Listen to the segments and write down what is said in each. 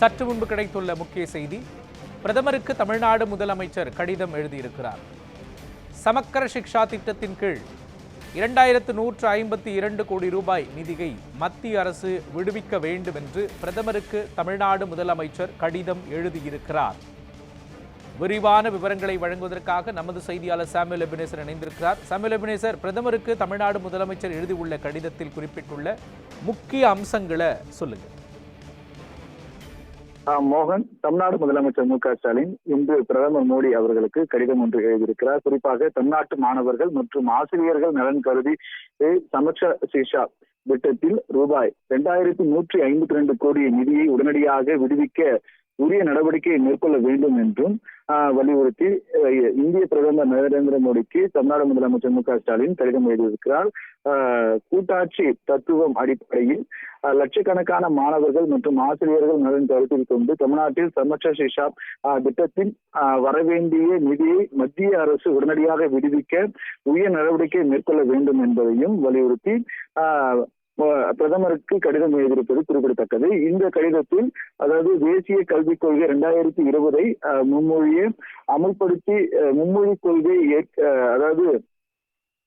சற்று முன்பு கிடைத்துள்ள முக்கிய செய்தி, பிரதமருக்கு தமிழ்நாடு முதலமைச்சர் கடிதம் எழுதியிருக்கிறார். சமக்கர சிக்ஷா திட்டத்தின் கீழ் 2152 கோடி ரூபாய் நிதியை மத்திய அரசு விடுவிக்க வேண்டும் என்று பிரதமருக்கு தமிழ்நாடு முதலமைச்சர் கடிதம் எழுதியிருக்கிறார். விரிவான விவரங்களை வழங்குவதற்காக நமது செய்தியாளர் சாமுவேல் எபினேசர் இணைந்திருக்கிறார். சாமுவேல் எபினேசர், பிரதமருக்கு தமிழ்நாடு முதலமைச்சர் எழுதியுள்ள கடிதத்தில் குறிப்பிட்டுள்ள முக்கிய அம்சங்களை சொல்லுங்க. மோகன், தமிழ்நாடு முதலமைச்சர் மு.க.ஸ்டாலின் இன்று பிரதமர் மோடி அவர்களுக்கு கடிதம் ஒன்று எழுதியிருக்கிறார். குறிப்பாக தமிழ்நாட்டு மாணவர்கள் மற்றும் ஆசிரியர்கள் நலன் கருதி சமக்ஷ சிக்ஷா திட்டத்தில் ரூபாய் 2152 கோடி நிதியை உடனடியாக விடுவிக்க உரிய நடவடிக்கை மேற்கொள்ள வேண்டும் என்றும் வலியுறுத்தி இந்திய பிரதமர் நரேந்திர மோடிக்கு தமிழ்நாடு முதலமைச்சர் மு.க.ஸ்டாலின் கடிதம் எழுதியிருக்கிறார். கூட்டாட்சி தத்துவம் அடிப்படையில் லட்சக்கணக்கான மாணவர்கள் மற்றும் ஆசிரியர்கள் நலன் கருத்தில் கொண்டு தமிழ்நாட்டில் சமக்ஷ சிக்ஷா திட்டத்தில் வரவேண்டிய நிதியை மத்திய அரசு உடனடியாக விடுவிக்க உரிய நடவடிக்கை மேற்கொள்ள வேண்டும் என்பதையும் வலியுறுத்தி பிரதமருக்கு கடிதம் எழுதியிருப்பது குறிப்பிடத்தக்கது. இந்த கடிதத்தில் அதாவது தேசிய கல்விக் கொள்கை 2020 மும்மொழியை அமல்படுத்தி மும்மொழி கொள்கை அதாவது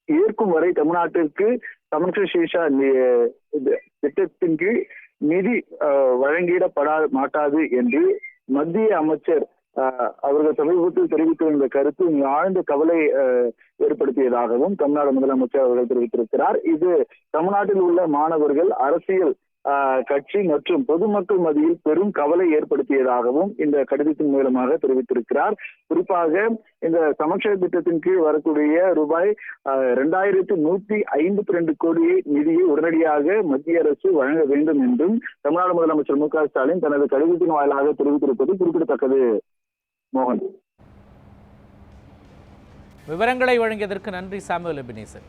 ஏற்கும் வரை தமிழ்நாட்டிற்கு சமக்ஷ சிக்ஷா திட்டத்தின் கீழ் நிதி வழங்கிடப்பட மாட்டாது என்று மத்திய அமைச்சர் அவர்கள் சமீபத்தில் தெரிவித்திருந்த கருத்து ஆழ்ந்த கவலை ஏற்படுத்தியதாகவும் தமிழ்நாடு முதலமைச்சர் அவர்கள் தெரிவித்திருக்கிறார். இது தமிழ்நாட்டில் உள்ள மாணவர்கள், அரசியல் கட்சி மற்றும் பொதுமக்கள் மத்தியில் பெரும் கவலை ஏற்படுத்தியதாகவும் இந்த கடிதத்தின் மூலமாக தெரிவித்திருக்கிறார். குறிப்பாக இந்த சமக்ஷ திட்டத்தின் கீழ் வரக்கூடிய ரூபாய் 2152 கோடி நிதியை உடனடியாக மத்திய அரசு வழங்க வேண்டும் என்றும் தமிழ்நாடு முதலமைச்சர் மு.க.ஸ்டாலின் தனது கடிதத்தின் வாயிலாக தெரிவித்திருப்பது குறிப்பிடத்தக்கது. மோகன், விவரங்களை வழங்கியதற்கு நன்றி சாமுவேல் எபினேசர்.